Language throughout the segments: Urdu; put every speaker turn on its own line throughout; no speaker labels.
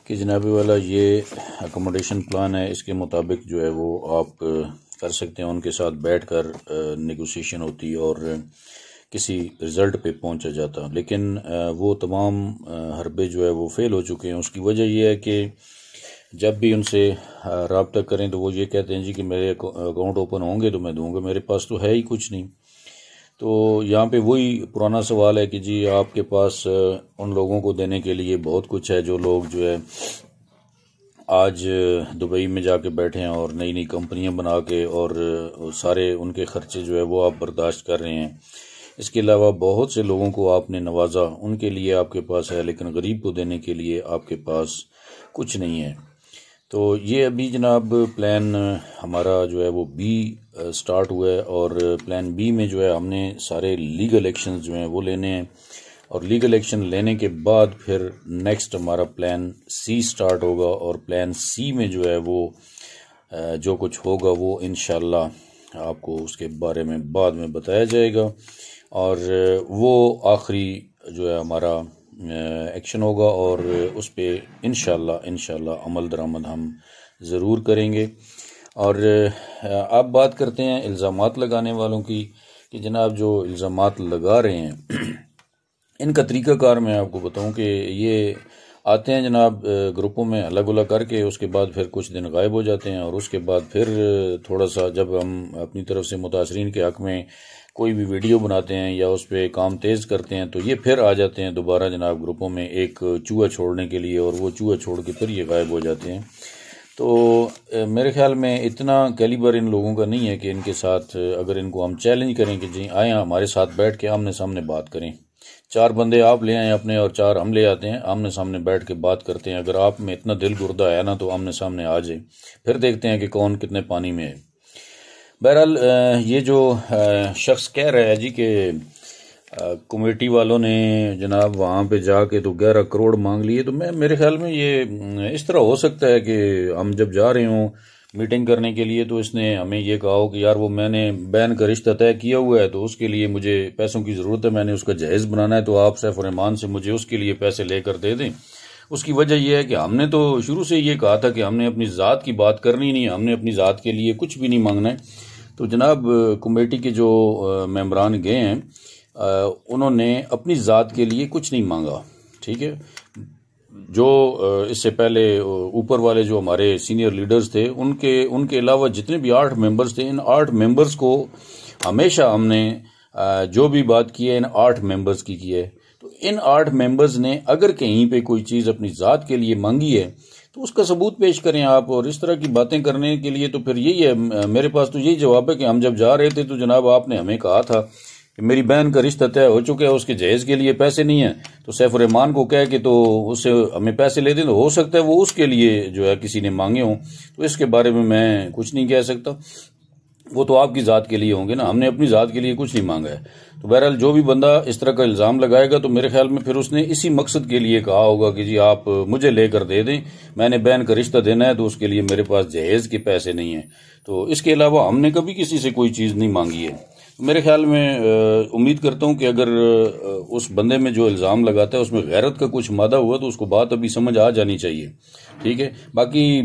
کہ جناب والا یہ اکوموڈیشن پلان ہے، اس کے مطابق جو ہے وہ آپ کر سکتے ہیں، ان کے ساتھ بیٹھ کر نیگوسیشن ہوتی اور کسی رزلٹ پہ پہنچا جاتا، لیکن وہ تمام حربے جو ہے وہ فیل ہو چکے ہیں۔ اس کی وجہ یہ ہے کہ جب بھی ان سے رابطہ کریں تو وہ یہ کہتے ہیں جی کہ میرے اکاؤنٹ اوپن ہوں گے تو میں دوں گا، میرے پاس تو ہے ہی کچھ نہیں۔ تو یہاں پہ وہی پرانا سوال ہے کہ جی آپ کے پاس ان لوگوں کو دینے کے لیے بہت کچھ ہے جو لوگ جو ہے آج دبئی میں جا کے بیٹھے ہیں اور نئی نئی کمپنیاں بنا کے اور سارے ان کے خرچے جو ہے وہ آپ برداشت کر رہے ہیں۔ اس کے علاوہ بہت سے لوگوں کو آپ نے نوازا، ان کے لیے آپ کے پاس ہے، لیکن غریب کو دینے کے لیے آپ کے پاس کچھ نہیں ہے۔ تو یہ ابھی جناب پلان ہمارا جو ہے وہ بی سٹارٹ ہوا ہے، اور پلان بی میں جو ہے ہم نے سارے لیگل ایکشنز جو ہیں وہ لینے ہیں، اور لیگل ایکشن لینے کے بعد پھر نیکسٹ ہمارا پلان سی سٹارٹ ہوگا، اور پلان سی میں جو ہے وہ جو کچھ ہوگا وہ انشاءاللہ آپ کو اس کے بارے میں بعد میں بتایا جائے گا، اور وہ آخری جو ہے ہمارا ایکشن ہوگا، اور اس پہ انشاءاللہ عمل درآمد ہم ضرور کریں گے۔ اور آپ بات کرتے ہیں الزامات لگانے والوں کی کہ جناب جو الزامات لگا رہے ہیں ان کا طریقہ کار میں آپ کو بتاؤں کہ یہ آتے ہیں جناب گروپوں میں الگ الگ کر کے، اس کے بعد پھر کچھ دن غائب ہو جاتے ہیں، اور اس کے بعد پھر تھوڑا سا جب ہم اپنی طرف سے متاثرین کے حق میں کوئی بھی ویڈیو بناتے ہیں یا اس پہ کام تیز کرتے ہیں تو یہ پھر آ جاتے ہیں دوبارہ جناب گروپوں میں ایک چوہا چھوڑنے کے لیے، اور وہ چوہا چھوڑ کے پھر یہ غائب ہو جاتے ہیں۔ تو میرے خیال میں اتنا کیلیبر ان لوگوں کا نہیں ہے کہ ان کے ساتھ اگر ان کو ہم چیلنج کریں کہ جی آئیں ہمارے ساتھ بیٹھ کے آمنے سامنے بات کریں، 4 بندے آپ لے آئیں اپنے اور 4 ہم لے آتے ہیں، آمنے سامنے بیٹھ کے بات کرتے ہیں۔ اگر آپ میں اتنا دل گردہ ہے نا تو آمنے سامنے آ جائیں، پھر دیکھتے ہیں کہ کون کتنے پانی میں ہے۔ بہرحال یہ جو شخص کہہ رہا ہے جی کہ کمیٹی والوں نے جناب وہاں پہ جا کے تو 11 کروڑ مانگ لیے، تو میرے خیال میں یہ اس طرح ہو سکتا ہے کہ ہم جب جا رہے ہوں میٹنگ کرنے کے لیے تو اس نے ہمیں یہ کہا ہو کہ یار وہ میں نے بین کا رشتہ طے کیا ہوا ہے تو اس کے لیے مجھے پیسوں کی ضرورت ہے، میں نے اس کا جہیز بنانا ہے، تو آپ سیف الرحمان سے مجھے اس کے لیے پیسے لے کر دے دیں۔ اس کی وجہ یہ ہے کہ ہم نے تو شروع سے یہ کہا تھا کہ ہم نے اپنی ذات کی بات کرنی نہیں، ہم نے اپنی ذات کے لیے کچھ بھی نہیں مانگنا ہے۔ تو جناب کمیٹی کے جو ممبران گئے ہیں انہوں نے اپنی ذات کے لیے کچھ نہیں مانگا، ٹھیک ہے۔ جو اس سے پہلے اوپر والے جو ہمارے سینئر لیڈرز تھے ان کے علاوہ جتنے بھی 8 ممبرز تھے، ان 8 ممبرز کو ہمیشہ ہم نے جو بھی بات کی ہے ان 8 ممبرز کی ہے۔ تو ان 8 ممبرز نے اگر کہیں پہ کوئی چیز اپنی ذات کے لیے مانگی ہے تو اس کا ثبوت پیش کریں آپ، اور اس طرح کی باتیں کرنے کے لیے تو پھر یہی ہے، میرے پاس تو یہی جواب ہے کہ ہم جب جا رہے تھے تو جناب آپ نے ہمیں کہا تھا کہ میری بہن کا رشتہ طے ہو چکا ہے، اس کے جہیز کے لیے پیسے نہیں ہیں، تو سیف الرحمان کو کہہ کے تو اس سے ہمیں پیسے لے دیں، تو ہو سکتا ہے وہ اس کے لیے جو ہے کسی نے مانگے ہوں، تو اس کے بارے میں میں کچھ نہیں کہہ سکتا، وہ تو آپ کی ذات کے لیے ہوں گے نا، ہم نے اپنی ذات کے لیے کچھ نہیں مانگا ہے۔ تو بہرحال جو بھی بندہ اس طرح کا الزام لگائے گا تو میرے خیال میں پھر اس نے اسی مقصد کے لیے کہا ہوگا کہ جی آپ مجھے لے کر دے دیں، میں نے بہن کا رشتہ دینا ہے تو اس کے لیے میرے پاس جہیز کے پیسے نہیں ہیں۔ تو اس کے علاوہ ہم نے کبھی کسی سے کوئی چیز نہیں مانگی ہے۔ میرے خیال میں امید کرتا ہوں کہ اگر اس بندے میں جو الزام لگاتا ہے اس میں غیرت کا کچھ مادہ ہوا تو اس کو بات ابھی سمجھ آ جانی چاہیے، ٹھیک ہے۔ باقی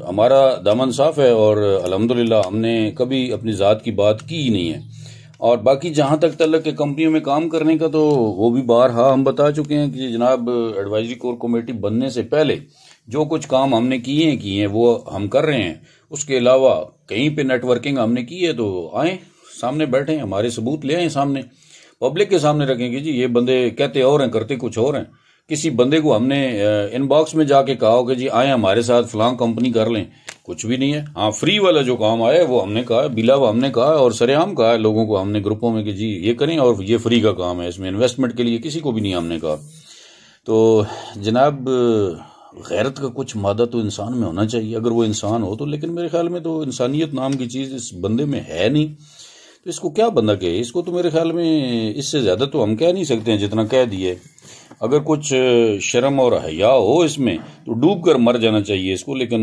ہمارا دامن صاف ہے اور الحمدللہ ہم نے کبھی اپنی ذات کی بات کی ہی نہیں ہے۔ اور باقی جہاں تک تعلق ہے کمپنیوں میں کام کرنے کا تو وہ بھی بارہا ہم بتا چکے ہیں کہ جناب ایڈوائزری کور کمیٹی بننے سے پہلے جو کچھ کام ہم نے کیے ہیں وہ ہم کر رہے ہیں۔ اس کے علاوہ کہیں پہ نیٹ ورکنگ ہم نے کی ہے تو آئیں سامنے بیٹھیں، ہمارے ثبوت لے آئیں سامنے، پبلک کے سامنے رکھیں کہ جی یہ بندے کہتے اور ہیں کرتے کچھ اور ہیں۔ کسی بندے کو ہم نے ان باکس میں جا کے کہا ہو کہ جی آئیں ہمارے ساتھ فلاں کمپنی کر لیں، کچھ بھی نہیں ہے۔ ہاں فری والا جو کام آیا ہے وہ ہم نے کہا ہے، بلا ہم نے کہا ہے اور سرے عام کہا ہے لوگوں کو ہم نے گروپوں میں کہ جی یہ کریں، اور یہ فری کا کام ہے، اس میں انویسٹمنٹ کے لیے کسی کو بھی نہیں ہم نے کہا۔ تو جناب غیرت کا کچھ مادہ تو انسان میں ہونا چاہیے اگر وہ انسان ہو تو، لیکن میرے خیال میں تو انسانیت نام کی چیز اس بندے میں ہے نہیں، تو اس کو کیا بندہ کہے؟ اس کو تو میرے خیال میں اس سے زیادہ تو ہم کہہ نہیں سکتے ہیں جتنا کہہ دیے۔ اگر کچھ شرم اور حیا ہو اس میں تو ڈوب کر مر جانا چاہیے اس کو، لیکن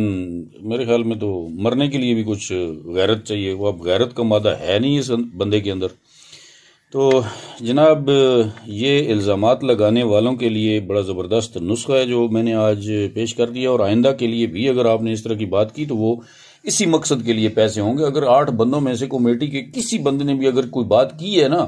میرے خیال میں تو مرنے کے لیے بھی کچھ غیرت چاہیے، وہ اب غیرت کا مادہ ہے نہیں اس بندے کے اندر۔ تو جناب یہ الزامات لگانے والوں کے لیے بڑا زبردست نسخہ ہے جو میں نے آج پیش کر دیا، اور آئندہ کے لیے بھی اگر آپ نے اس طرح کی بات کی تو وہ اسی مقصد کے لیے پیسے ہوں گے۔ اگر 8 بندوں میں سے کمیٹی کے کسی بندے نے بھی اگر کوئی بات کی ہے نا،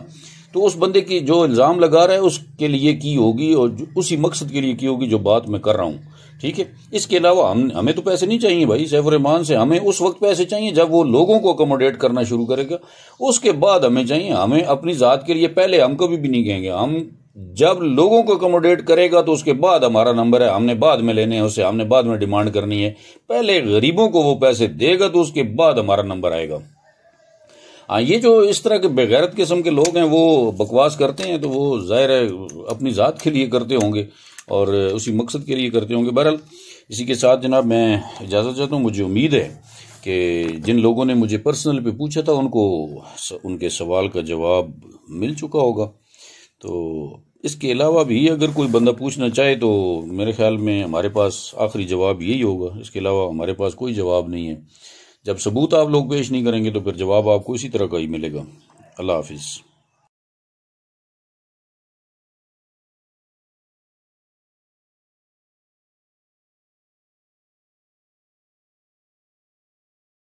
تو اس بندے کی جو الزام لگا رہا ہے اس کے لیے کی ہوگی، اور اسی مقصد کے لیے کی ہوگی جو بات میں کر رہا ہوں، ٹھیک ہے۔ اس کے علاوہ ہمیں تو پیسے نہیں چاہیے بھائی سیف الرحمان سے، ہمیں اس وقت پیسے چاہیے جب وہ لوگوں کو اکوموڈیٹ کرنا شروع کرے گا، اس کے بعد ہمیں چاہیے۔ ہمیں اپنی ذات کے لیے پہلے ہم کبھی بھی نہیں کہیں گے، ہم جب لوگوں کو اکوموڈیٹ کرے گا تو اس کے بعد ہمارا نمبر ہے، ہم نے بعد میں لینے ہیں اسے، ہم نے بعد میں ڈیمانڈ کرنی ہے۔ پہلے غریبوں کو وہ پیسے دے گا تو اس کے بعد ہمارا نمبر آئے گا۔ یہ جو اس طرح کے بغیرت قسم کے لوگ ہیں وہ بکواس کرتے ہیں تو وہ ظاہر ہے اپنی ذات کے لیے کرتے ہوں گے اور اسی مقصد کے لیے کرتے ہوں گے۔ بہرحال اسی کے ساتھ جناب میں اجازت چاہتا ہوں۔ مجھے امید ہے کہ جن لوگوں نے مجھے پرسنل پہ پوچھا تھا ان کو ان کے سوال کا جواب مل چکا ہوگا۔ تو اس کے علاوہ بھی اگر کوئی بندہ پوچھنا چاہے تو میرے خیال میں ہمارے پاس آخری جواب یہی ہوگا، اس کے علاوہ ہمارے پاس کوئی جواب نہیں ہے۔ جب ثبوت آپ لوگ پیش نہیں کریں گے تو پھر جواب آپ کو اسی طرح کا ہی ملے گا۔ اللہ حافظ۔